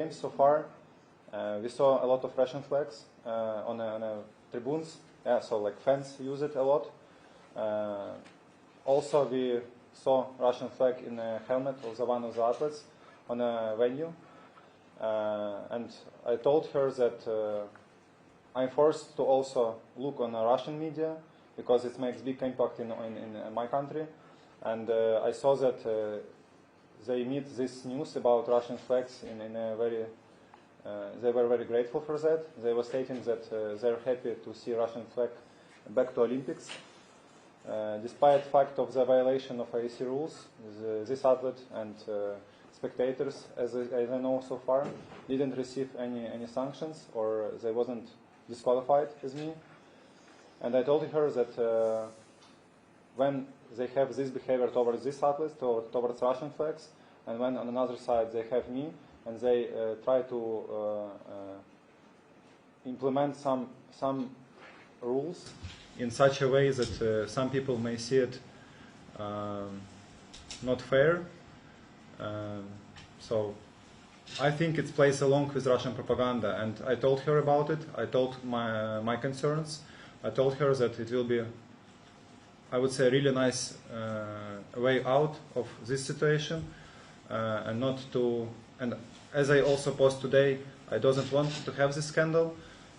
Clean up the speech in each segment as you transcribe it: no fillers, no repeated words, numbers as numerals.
games so far. We saw a lot of Russian flags on the tribunes. Yeah, so like fans use it a lot. Also, we saw Russian flag in a helmet of one of the athletes on a venue. And I told her that I'm forced to also look on Russian media because it makes big impact in my country. And I saw that they meet this news about Russian flags in a very, they were very grateful for that. They were stating that they're happy to see Russian flag back to Olympics. Despite fact of the violation of IEC rules, this athlete and spectators, as I know so far, didn't receive any sanctions, or they wasn't disqualified as me. And I told her that when they have this behavior towards these athletes, towards Russian flags, and when on another side they have me, and they try to implement some rules in such a way that some people may see it not fair. So I think it plays along with Russian propaganda, and I told her about it. I told my concerns. I told her that it will be, I would say, a really nice way out of this situation, and not to. And as I also post today, I don't want to have this scandal,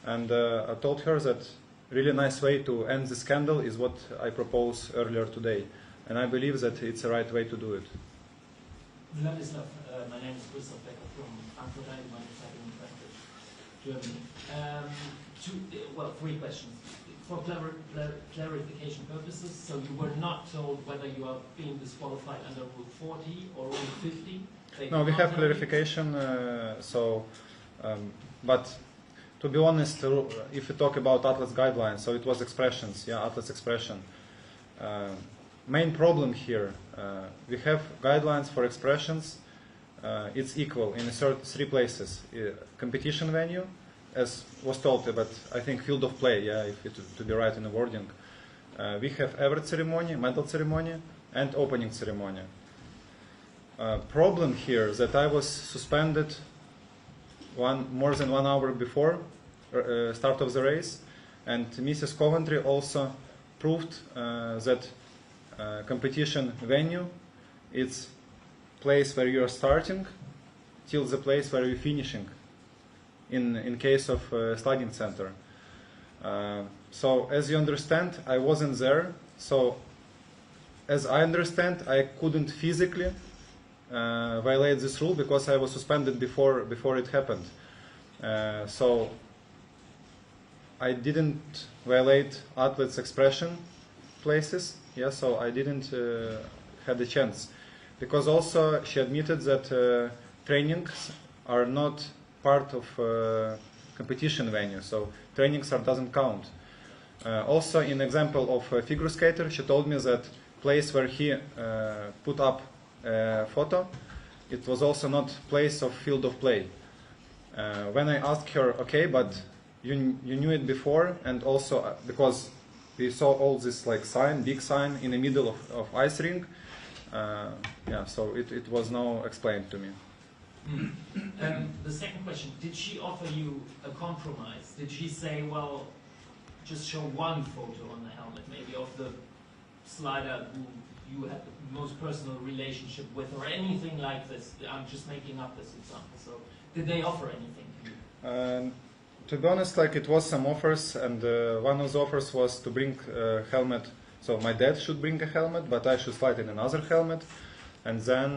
and I told her that really nice way to end the scandal is what I proposed earlier today, and I believe that it's the right way to do it. Vladislav, my name is Gustav Becker from Frankfurt Allgemeine Zeitung, Germany. Well, 3 questions. For clarification purposes, so you were not told whether you are being disqualified under Rule 40 or Rule 50? No, we have clarification, but to be honest, if we talk about athletes guidelines, so it was expressions, yeah, athletes expression. Main problem here, we have guidelines for expressions, it's equal in 3 places. Competition venue, as was told, but I think field of play, yeah, to be right in the wording. We have award ceremony, medal ceremony, and opening ceremony. Problem here is that I was suspended more than 1 hour before start of the race, and Mrs. Coventry also proved that competition venue, it's place where you are starting till the place where you're finishing in case of slugging center. So as you understand, I wasn't there, so as I understand, I couldn't physically violate this rule because I was suspended before it happened. So I didn't violate athletes' expression places, yeah, so I didn't have the chance. Because also she admitted that trainings are not part of competition venue, so trainings doesn't count. Also, in example of a figure skater, she told me that place where he put up a photo, it was also not place of field of play. When I asked her, okay, but you knew it before, and also because we saw all this like sign, big sign in the middle of ice rink, yeah, so it was now explained to me. The second question, did she offer you a compromise? Did she say, well, just show one photo on the helmet, maybe of the slider who you had the most personal relationship with, or anything like this? I'm just making up this example. So did they offer anything to you? To be honest, like it was some offers, and one of the offers was to bring a helmet. So my dad should bring a helmet, but I should slide in another helmet, and then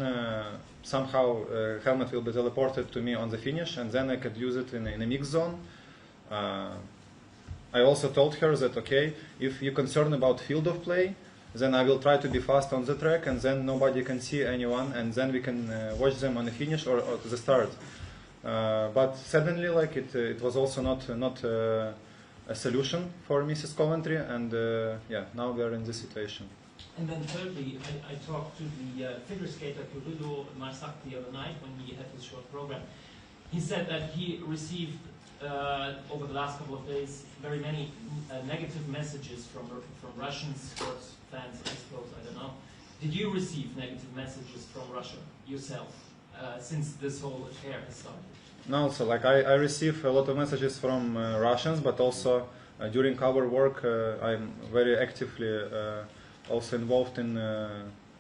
somehow helmet will be teleported to me on the finish, and then I could use it in a mix zone. I also told her that, okay, if you're concerned about field of play, then I will try to be fast on the track, and then nobody can see anyone, and then we can watch them on the finish or the start. But suddenly, like it was also not a solution for Mrs. Coventry, and yeah, now we are in this situation. And then thirdly, I talked to the figure skater Kyrylo Marsak the other night when he had his short program. He said that he received over the last couple of days very many negative messages from Russian sports fans, I suppose, I don't know. Did you receive negative messages from Russia yourself since this whole affair has started? No, so like I receive a lot of messages from Russians, but also during our work I'm very actively also involved in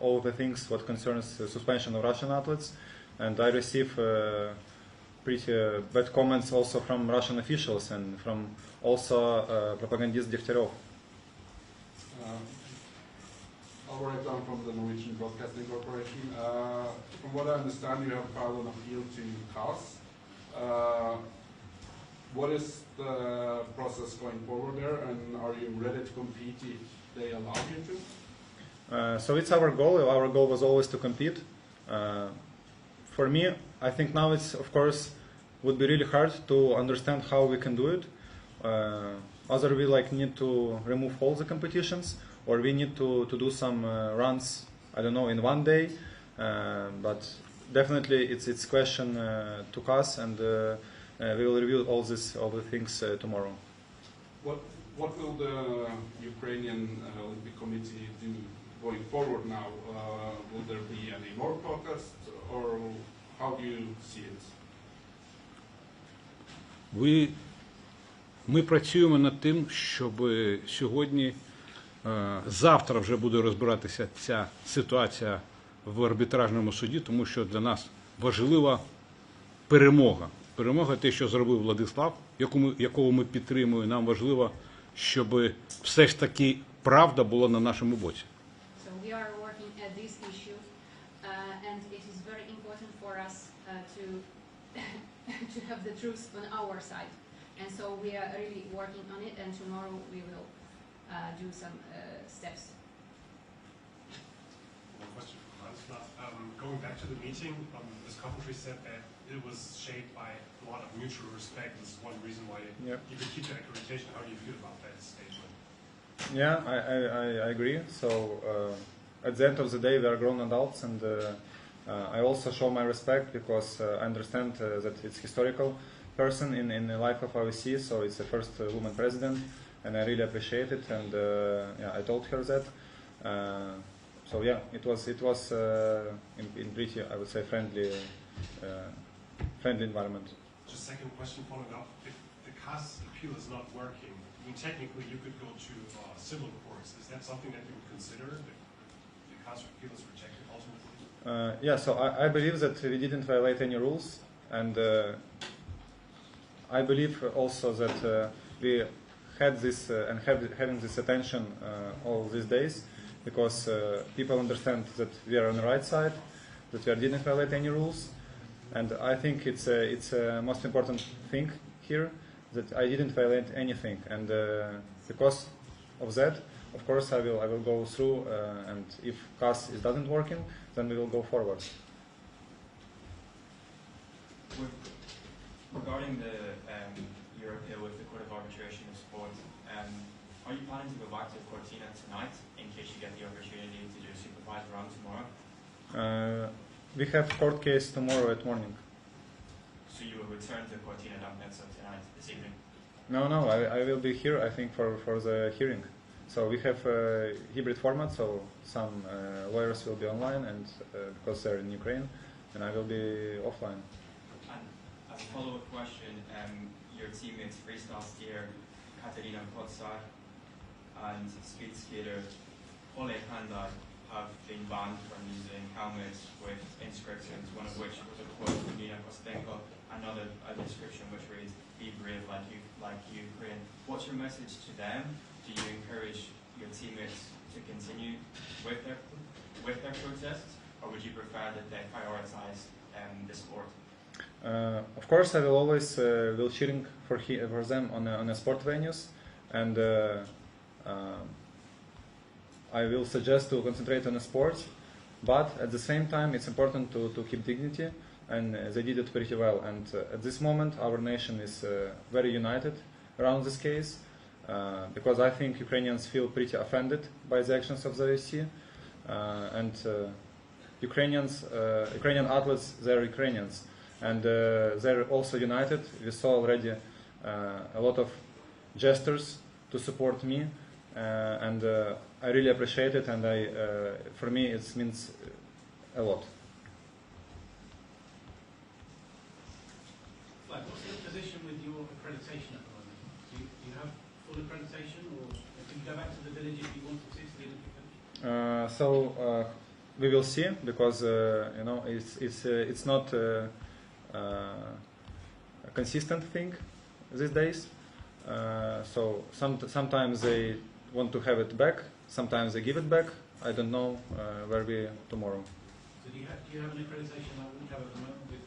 all the things what concerns suspension of Russian athletes, and I receive pretty bad comments also from Russian officials and from also propagandist Degtyaryov. I'll write down from the Norwegian Broadcasting Corporation. From what I understand, you have filed an appeal to CAS. What is the process going forward there, and are you ready to compete if they allow you to? So it's our goal. Our goal was always to compete. For me, I think now it's, of course, would be really hard to understand how we can do it. Either we like need to remove all the competitions, or we need to do some runs, I don't know, in one day. But definitely it's question to us, and we will review all the things tomorrow. What will the Ukrainian Olympic Committee do going forward now? Will there be any more protests, or how do you see it? Ми працюємо над тим, щоб сьогодні, завтра вже буде розбиратися ця ситуація в арбітражному суді, тому що для нас важлива перемога. Перемога – те, що зробив Владислав, якого ми підтримуємо. Нам важливо, щоб все ж таки правда була на нашому боці. So we are working at this issue, and it is very important for us to have the truth on our side. And so we are really working on it, and tomorrow we will do some steps. One question from Władysław. Going back to the meeting, this commentary said that it was shaped by a lot of mutual respect. This is one reason why you could keep the accreditation. How do you feel about that statement? Yeah, I agree. So at the end of the day, we are grown adults, and I also show my respect because I understand that it's historical person in the life of IOC, so it's the first woman president, and I really appreciate it. And yeah, I told her that. So yeah, it was in pretty, I would say, friendly environment. Just second question following up: if the CAS appeal is not working, I mean, technically you could go to civil courts. Is that something that you would consider if the CAS appeal is rejected ultimately? Yeah, so I believe that we didn't violate any rules, and I believe also that we had this and having this attention all these days, because people understand that we are on the right side, that we didn't violate any rules, and I think it's a most important thing here, that I didn't violate anything, and because of that, of course, I will go through, and if CAS doesn't working, then we will go forward. Regarding your appeal with the Court of Arbitration of Sport, are you planning to go back to Cortina tonight in case you get the opportunity to do a supervised round tomorrow? We have court case tomorrow at morning. So you will return to Cortina d'Ampezzo tonight, this evening? No, I will be here, I think, for the hearing. So we have a hybrid format, so some lawyers will be online, and because they're in Ukraine, and I will be offline. As a follow-up question, your teammates freestyle skier Katerina Kotsar and speed skater Ole Kandai have been banned from using helmets with inscriptions, one of which was a quote from Nina Kostenko, another a description which reads, "Be brave like Ukraine." What's your message to them? Do you encourage your teammates to continue with their protests, or would you prefer that they prioritize the sport? Of course, I will always will cheering for them on a sport venues, and I will suggest to concentrate on the sports. But at the same time, it's important to keep dignity, and they did it pretty well. And at this moment, our nation is very united around this case, because I think Ukrainians feel pretty offended by the actions of the IOC, and Ukrainian athletes, they're Ukrainians. And they're also united. We saw already a lot of gestures to support me, and I really appreciate it, and for me it means a lot. position with your accreditation at the moment? Do you have full accreditation, or can you go back to the village if you wanted to the Olympic Village? We will see, because you know, it's not a consistent thing these days. So sometimes they want to have it back, sometimes they give it back. I don't know where we tomorrow. So do you have an accreditation like we have at the moment with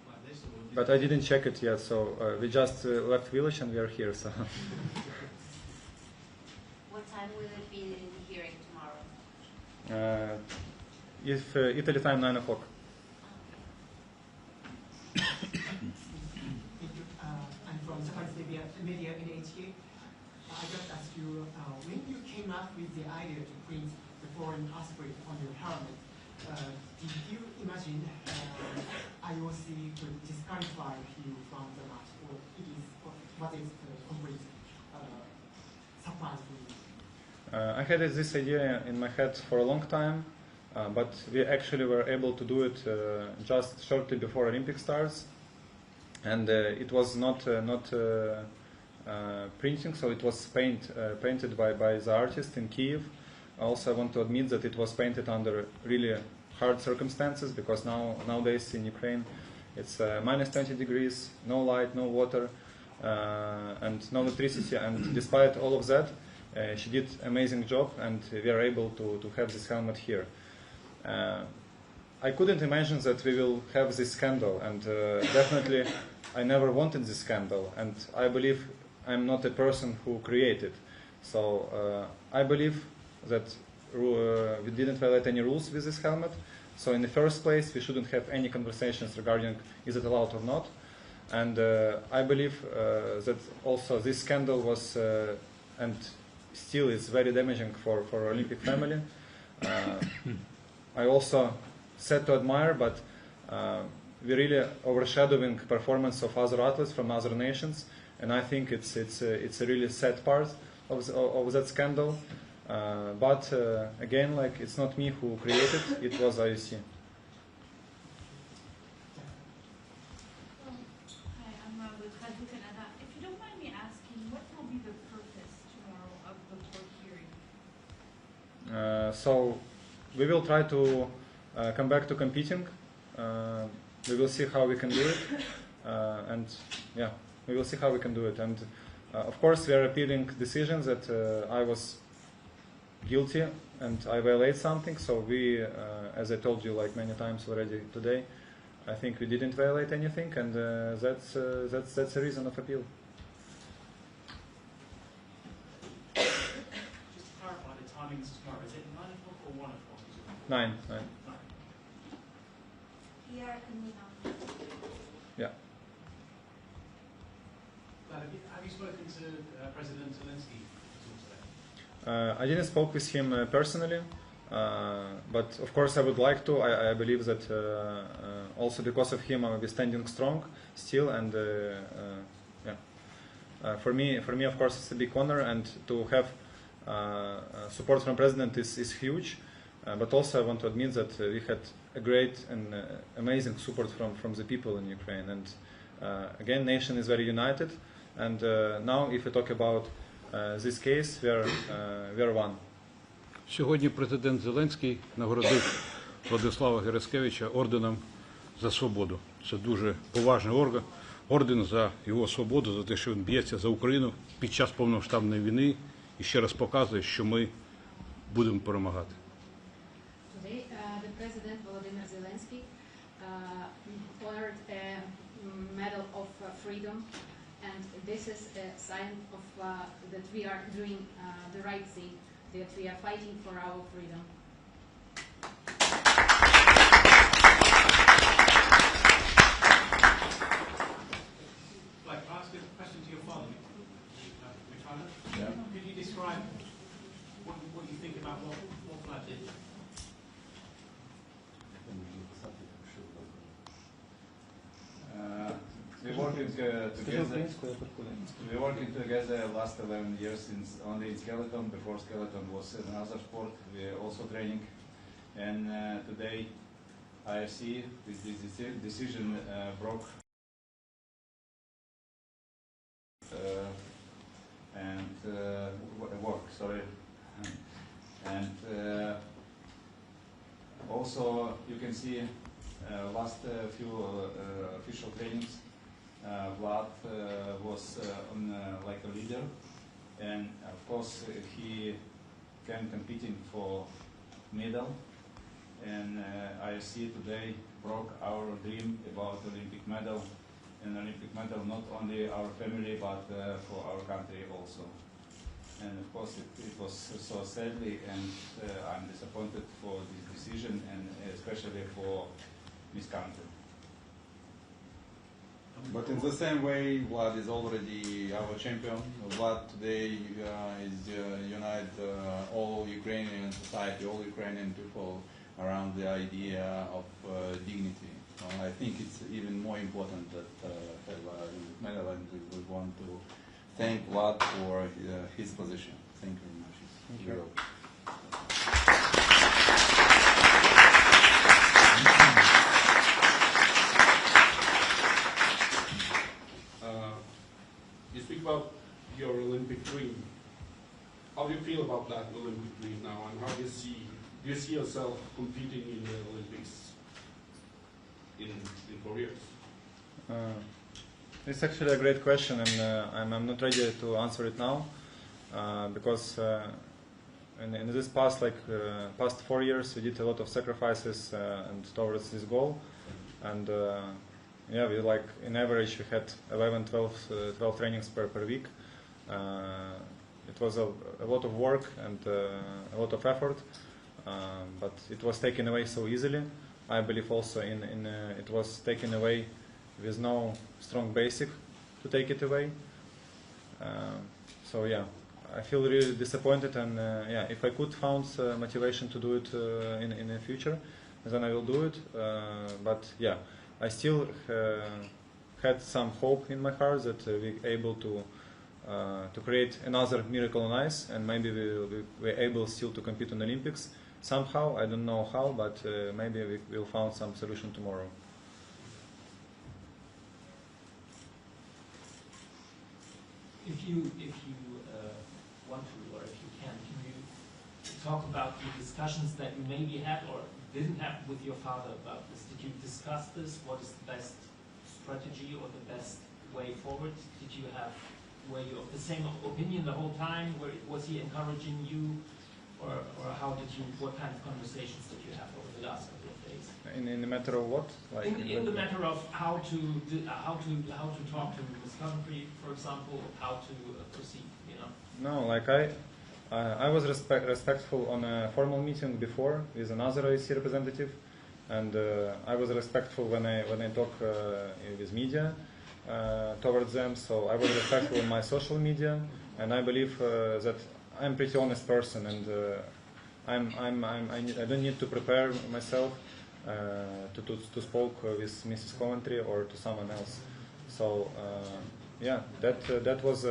like this? Or But I didn't check it yet, so we just left village and we are here. So. What time will it be in the hearing tomorrow? If Italy time 9 o'clock. I'm from Japanese media in HK. I just asked you, when you came up with the idea to print the foreign passport on your helmet, did you imagine IOC could disqualify you from the match, or what is the complete surprise for you? I had this idea in my head for a long time, but we actually were able to do it just shortly before Olympic starts, and it was not printing, so it was painted by the artist in Kiev. Also, I want to admit that it was painted under really hard circumstances, because nowadays in Ukraine it's minus 20 degrees, no light, no water, and no electricity, and despite all of that, she did an amazing job, and we are able to have this helmet here. I couldn't imagine that we will have this scandal, and definitely I never wanted this scandal, and I believe I'm not a person who created. So I believe that we didn't violate any rules with this helmet. So in the first place, we shouldn't have any conversations regarding is it allowed or not. And I believe that also this scandal was and still is very damaging for Olympic family. I also said to admire, but we're really overshadowing performance of other athletes from other nations, and I think it's a really sad part of that scandal. But again, like, it's not me who created it; it was IOC. Hi, I'm with Canada. If you don't mind me asking, what will be the purpose tomorrow of the court hearing? So we will try to come back to competing. We will see how we can do it, and yeah, we will see how we can do it. And of course, we are appealing decisions that I was guilty and I violate something. So we, as I told you like many times already today, I think we didn't violate anything, and that's a reason of appeal. Just to clarify the timings tomorrow, is it 9 o'clock or 1 o'clock? 9. Here in Milan. Yeah. Have you spoken to President Zelensky today? I didn't spoke with him personally, but of course I would like to. I believe that also because of him I will be standing strong still, and yeah. For me, of course, it's a big honor, and to have support from President is huge. But also I want to admit that we had a great and amazing support from the people in Ukraine, and again, nation is very united. And now, if we talk about this case, we are one. Сьогодні президент Зеленський нагородив Владислава Гераскевича орденом за свободу. Це дуже поважний орден за його свободу, за те, що він б'ється за Україну під час повномасштабної війни, і ще раз показує, що ми будемо перемагати. Today, the President Volodymyr Zelensky honored a Medal of Freedom, and this is a sign of that we are doing the right thing, that we are fighting for our freedom. Like, can I ask a question to your father, Mikhailo? Yeah. Could you describe what you think about what Vlad did? We're working together last 11 years since only in skeleton. Before skeleton was another sport. We're also training, and today IFC with this decision broke work. Sorry, and also you can see last few official trainings. Vlad was like a leader, and of course he came competing for medal. And IFC today broke our dream about Olympic medal, and Olympic medal not only our family but for our country also. And of course it was so sadly, and I'm disappointed for this decision, and especially for this country. But in the same way, Vlad is already our champion. Vlad today is unite all Ukrainian society, all Ukrainian people around the idea of dignity. I think it's even more important that have a medal, and we want to thank Vlad for his position. Thank you very much. Thank you. You speak about your Olympic dream. How do you feel about that Olympic dream now, and how do you see yourself competing in the Olympics in 4 years? It's actually a great question, and I'm not ready to answer it now because in this past 4 years we did a lot of sacrifices and towards this goal, and yeah, we in average we had 12 trainings per week. It was a lot of work and a lot of effort, but it was taken away so easily. I believe also it was taken away with no strong basic to take it away. So yeah, I feel really disappointed, and yeah, if I could find motivation to do it in the future, then I will do it. But yeah, I still had some hope in my heart that we're able to create another miracle on ice, and maybe we're able still to compete in the Olympics somehow. I don't know how, but maybe we'll find some solution tomorrow. If you want to, or if you can you talk about the discussions that you maybe had or didn't have with your father about this? Did you discuss this? What is the best strategy or the best way forward? Were you of the same opinion the whole time? Was he encouraging you, or what kind of conversations did you have over the last couple of days? In the matter of what? In the matter of how to talk to Miss Coventry, for example, how to proceed, you know? No, I was respectful on a formal meeting before with another IC representative, and I was respectful when I talk with media towards them. So I was respectful on my social media, and I believe that I'm a pretty honest person, and I don't need to prepare myself to spoke with Mrs. Coventry or to someone else. So yeah, that was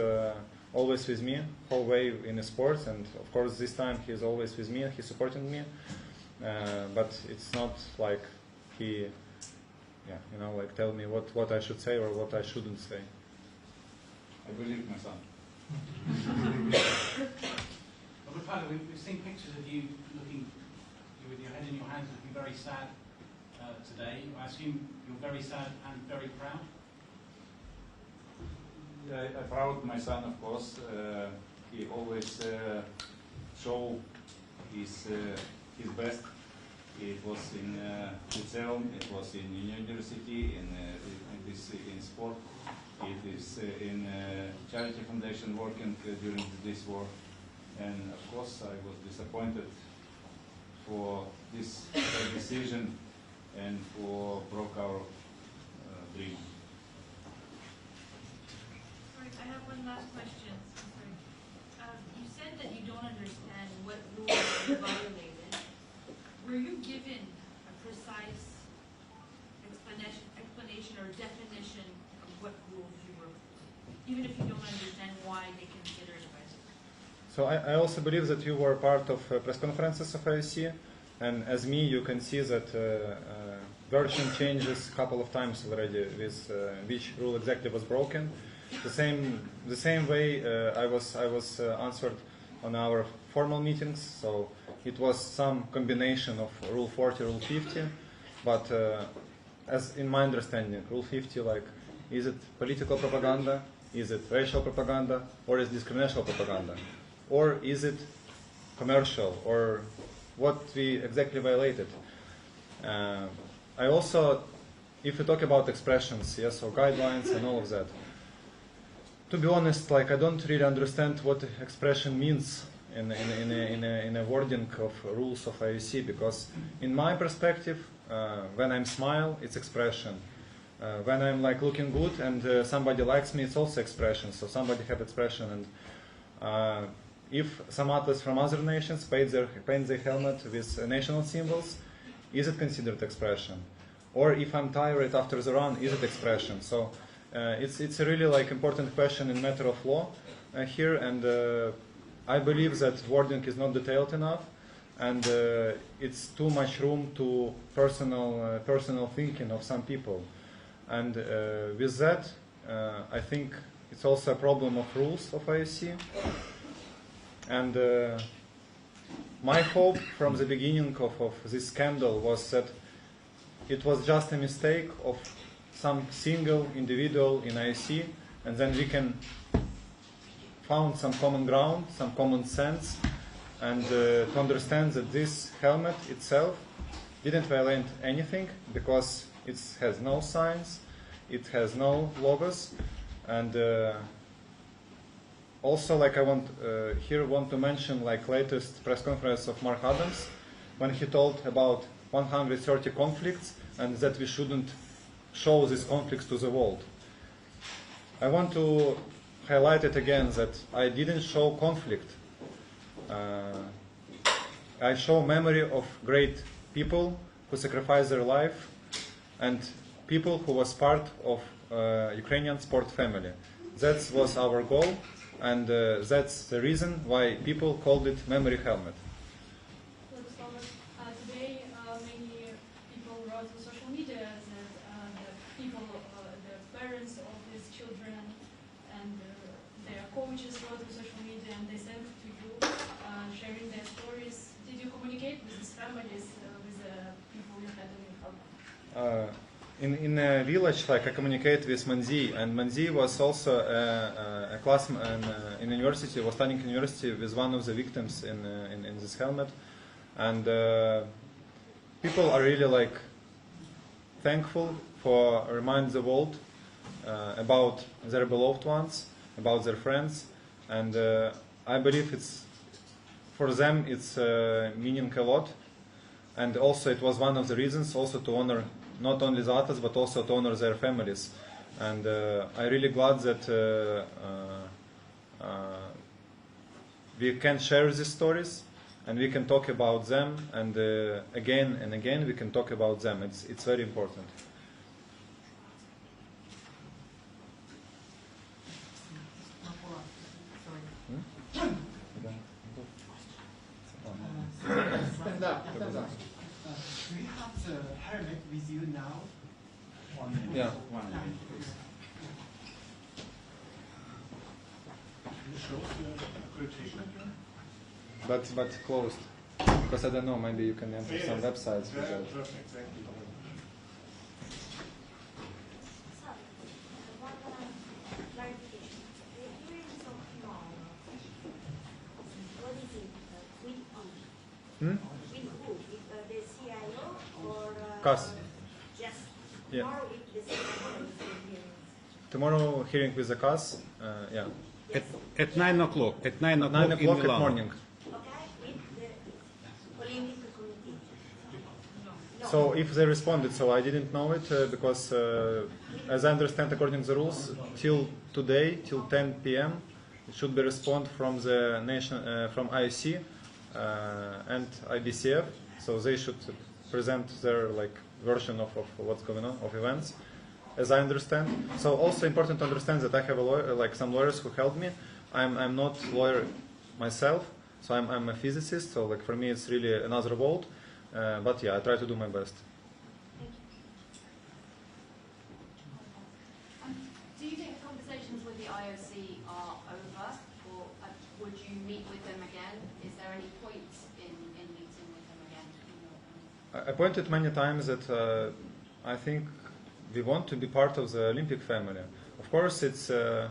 always with me whole way in the sports, and of course this time he's always with me and he's supporting me. But it's not like he, yeah, you know, like tell me what I should say or what I shouldn't say. I believe my son. Well, we've seen pictures of you with your head in your hands, looking very sad today. I assume you're very sad and very proud? Yeah, I'm proud of my son, of course. He always show his best. It was in Lyceum, it was in university, in sport. It is in charity foundation working during this war. And of course I was disappointed for this decision and for broke our dream. Sorry, I have one last question. Sorry. You said that you don't understand what rules were violated. Were you given a precise explanation or definition of what rules you were, even if you don't understand why they consider it violated? So I also believe that you were part of press-conferences of IOC, and as me, you can see that version changes a couple of times already with which rule exactly was broken. The same way I was answered on our formal meetings. So it was some combination of Rule 40, Rule 50, but as in my understanding, Rule 50, like, is it political propaganda, is it racial propaganda, or is it discriminational propaganda, or is it commercial, or what we exactly violated. I also, if we talk about expressions, yes, or guidelines and all of that, to be honest, like, I don't really understand what expression means in a wording of rules of IOC, because in my perspective, when I'm smile, it's expression. When I'm like looking good and somebody likes me, it's also expression. So somebody have expression, and if some athletes from other nations paint their helmet with national symbols, is it considered expression? Or if I'm tired after the run, is it expression? So it's a really like important question in matter of law here, and I believe that wording is not detailed enough, and it's too much room to personal thinking of some people. And with that, I think it's also a problem of rules of IOC. And my hope from the beginning of this scandal was that it was just a mistake of some single individual in IOC, and then we can found some common ground, some common sense, and to understand that this helmet itself didn't violate anything, because it has no signs, it has no logos, and also, like, I want to mention like latest press conference of Mark Adams, when he told about 130 conflicts and that we shouldn't show these conflicts to the world. I want to highlight it again that I didn't show conflict. I show memory of great people who sacrificed their life and people who was part of Ukrainian sport family. That was our goal, and that's the reason why people called it memory helmet. Today, many people wrote on social media that the people, the parents of these children and their coaches wrote on social media, and they sent to you, sharing their stories. Did you communicate with these families, with the people you had on your helmet? In a village, like, I communicate with Manzi, and Manzi was also a classmate in university, was studying in university with one of the victims in this helmet, and people are really like thankful for remind the world about their beloved ones, about their friends, and I believe it's for them it's meaning a lot, and also it was one of the reasons also to honor not only the athletes but also to honor their families, and I'm really glad that we can share these stories and we can talk about them, and again and again we can talk about them. It's very important. Stand up. Do you have the helmet with you now? 1 minute. Yeah. 1 minute. Can you show the accreditation again? But closed, because I don't know, maybe you can enter some websites with that. Perfect, thank you. Clarification. The hearings of tomorrow, what is it? With who? Hmm? With who? With the CIO or CAS. just Yeah. tomorrow with the CIO is the hearings? Tomorrow hearing with the CAS, yeah. At 9 o'clock. At 9 o'clock 9 in o'clock at Milano. morning. Okay, with the Olympic Committee. No. So if they responded, so I didn't know it because, as I understand, according to the rules, till today, till 10 p.m., it should be respond from the nation, from IOC and IBCF. So they should present their like version of what's going on, of events, as I understand. So also important to understand that I have a lawyer, like some lawyers who help me. I'm not a lawyer myself, so I'm a physicist. So like for me, it's really another world. But yeah, I try to do my best. Do you think the conversations with the meet with them again? Is there any point in meeting with them again? I pointed many times that I think we want to be part of the Olympic family. Of course, it's there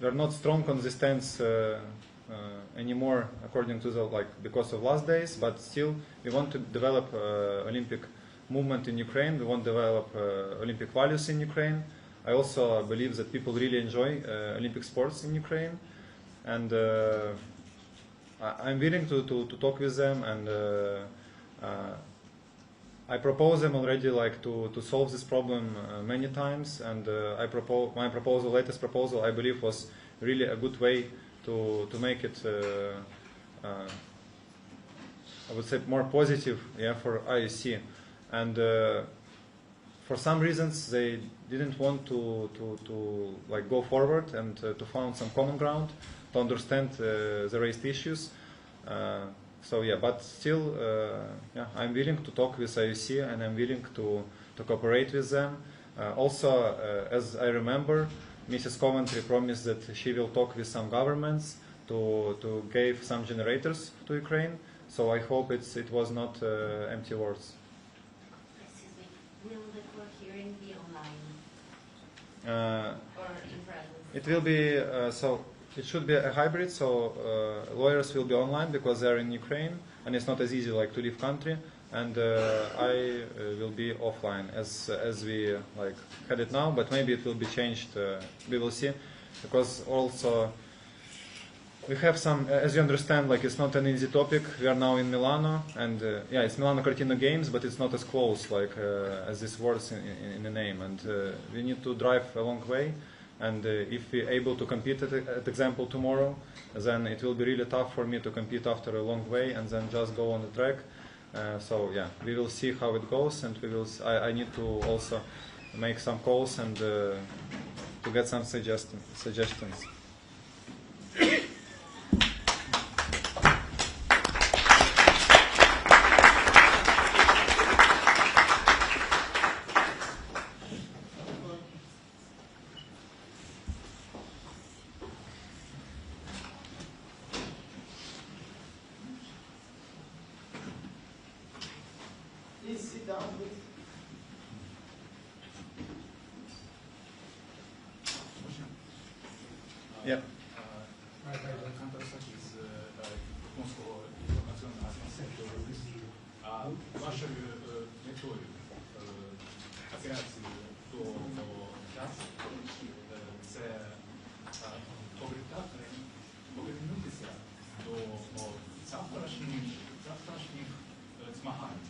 are not strong consistencies anymore according to the because of last days, but still we want to develop Olympic movement in Ukraine. We want to develop Olympic values in Ukraine. I also believe that people really enjoy Olympic sports in Ukraine, and I'm willing to talk with them, and I propose them already to solve this problem many times, and my latest proposal, I believe, was really a good way to make it I would say more positive, for IOC. And for some reasons they didn't want to go forward and to find some common ground to understand the raised issues. But still, I'm willing to talk with IOC, and I'm willing to cooperate with them. Also, as I remember, Mrs. Coventry promised that she will talk with some governments to give some generators to Ukraine. So I hope it was not empty words. Excuse me. Will the court hearing be online or in presence? It will be it should be a hybrid. So lawyers will be online because they are in Ukraine, and it's not as easy to leave country. And I will be offline as we had it now, but maybe it will be changed. We will see, because also we have some, as you understand, it's not an easy topic. We are now in Milano, and it's Milano Cortina Games, but it's not as close as this words in the name, and we need to drive a long way. And if we're able to compete at example tomorrow, then it will be really tough for me to compete after a long way and then just go on the track. We will see how it goes, and we will. I need to also make some calls and to get some suggestions. Yeah. Вашою метою операції до часу це повернутися до завтрашніх змагань.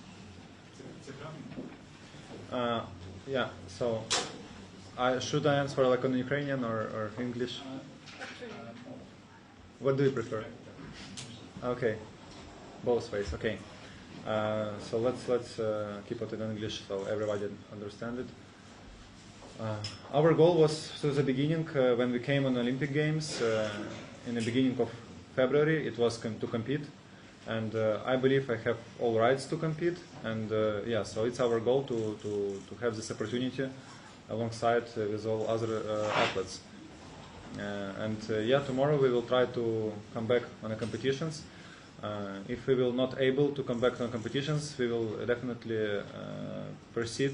Це правильно? So should I answer on Ukrainian or English? What do you prefer? Okay, both ways. Okay. So let's keep it in English so everybody understand it. Our goal was to the beginning when we came on Olympic Games in the beginning of February. It was to compete, and I believe I have all rights to compete. And so it's our goal to have this opportunity alongside with all other athletes. Tomorrow we will try to come back on the competitions. If we will not able to come back to competitions, we will definitely proceed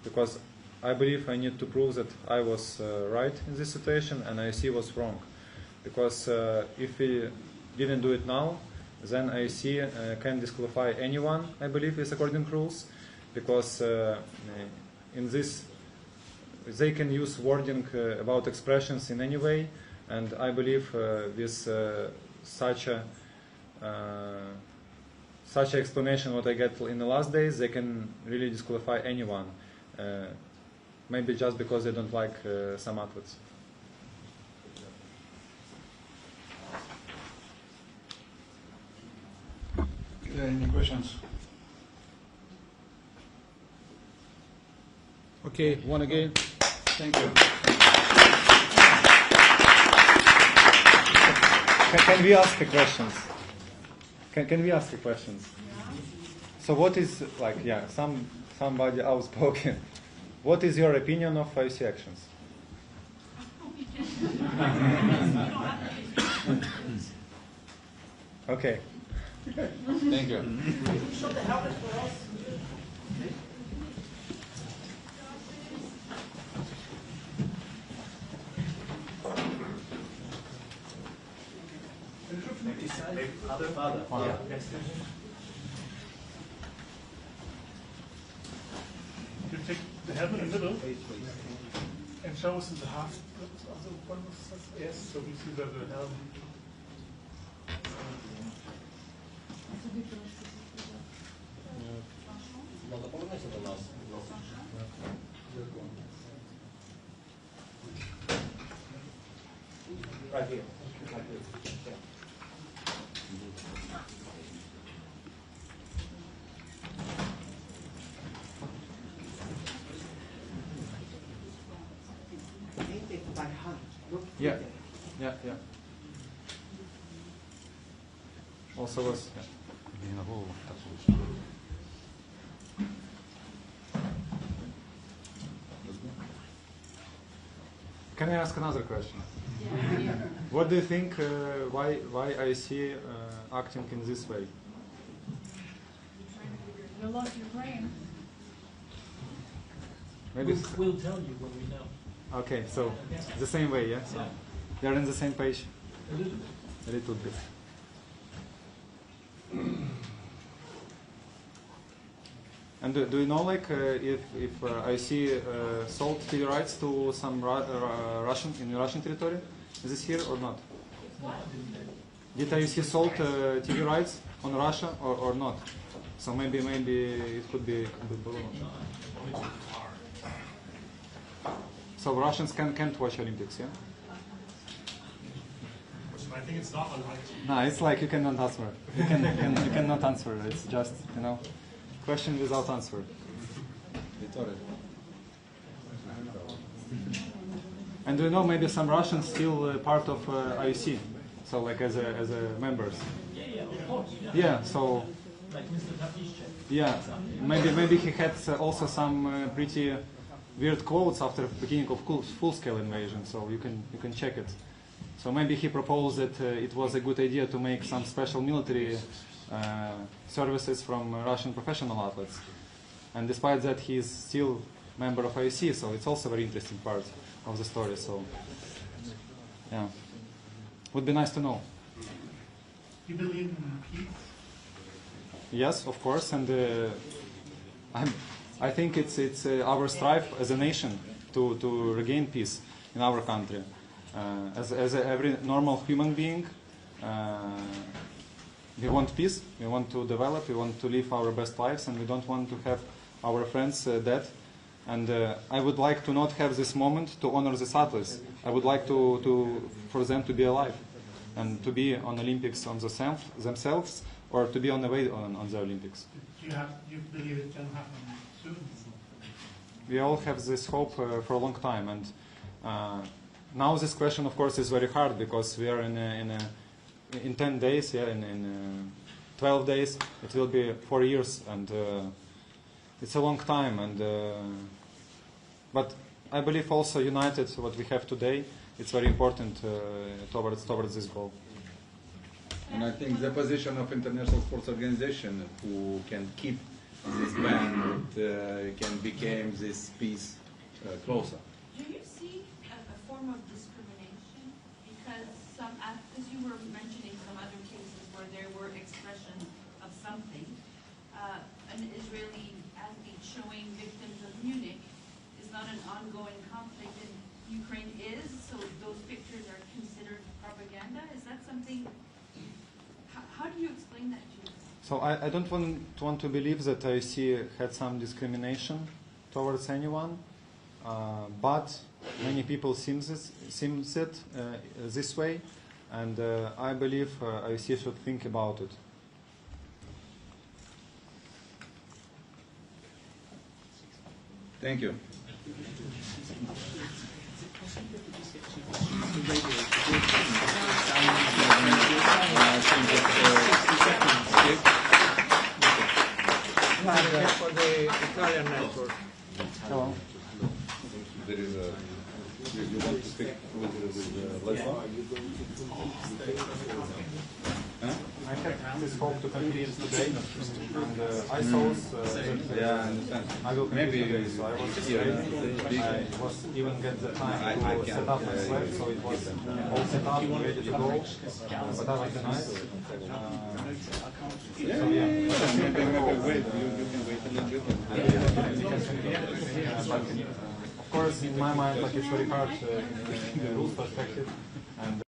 because I believe I need to prove that I was right in this situation and IOC was wrong. Because if we didn't do it now, then IOC can disqualify anyone, I believe, is according to rules, because in this they can use wording about expressions in any way, and I believe with such explanation what I get in the last days, they can really disqualify anyone, maybe just because they don't like some athletes. Any questions? Okay, one again. Thank you. Can we ask the questions? Can we ask the questions? So what is, somebody outspoken, what is your opinion of IOC actions? Okay. Thank you. Show the helmet for us. Father. Yeah. You take the helmet in the middle and show us in the half. Yes, so we see that the helmet. Right here. By hand. Look Yeah. Yeah, yeah. Also was. Yeah. Can I ask another question? Yeah. What do you think? Why I see acting in this way? You lost your brain. Maybe. We'll tell you when we know. Okay, so the same way, yeah. So they're in the same page. A little bit. A little bit. And do you know, like, if I see sold TV rights to some Russian in Russian territory, is this here or not? Did I see sold TV rights on Russia or not? So maybe it could be below. So Russians can't watch Olympics, yeah? I think it's not on right. No, it's like you cannot answer. You cannot answer. It's just, question without answer. And do you know maybe some Russians still part of IOC, so like as a members? Yeah, of course. Yeah, so. Like Mr. Tapiszczyk. Yeah, maybe he had also some pretty weird quotes after the beginning of full-scale invasion, so you can check it. So maybe he proposed that it was a good idea to make some special military services from Russian professional athletes. And despite that, he is still member of IOC, so it's also a very interesting part of the story. So, yeah, would be nice to know. You believe in peace? Yes, of course, and I think it's our strive as a nation to regain peace in our country. As every normal human being, we want peace, we want to develop, we want to live our best lives, and we don't want to have our friends dead. And I would like to not have this moment to honor these athletes. I would like for them to be alive and to be on Olympics on themselves, or to be on the way on the Olympics. Do you believe it can happen soon? We all have this hope for a long time, and now this question, of course, is very hard because we are in 10 days, yeah, in 12 days, it will be 4 years, and it's a long time. And but I believe also united, what we have today, it's very important towards this goal. And I think the position of International Sports Organization, who can keep this ban, can become this peace closer. Do you see a form of discrimination? Because you were mentioning some other cases where there were expressions of something. An Israeli athlete showing victims of Munich is not an ongoing conflict, and Ukraine is, so those pictures are considered propaganda? Is that something? How do you explain that to us? So I don't want to believe that IOC had some discrimination towards anyone, but many people seems it this way, and I believe IOC should think about it. Thank you. For the Italian network. Hello. There is a You want to speak with Vladислав? I had this hope to complete today, and I saw Yeah, I understand. I will complete Maybe today, so I was here. ready. I was even get the time to set up my slab, so it was all set up, ready to go, but I was denied. So yeah. Maybe wait, you can wait a little bit. But of course, in my mind, like it's very hard in the rules perspective. And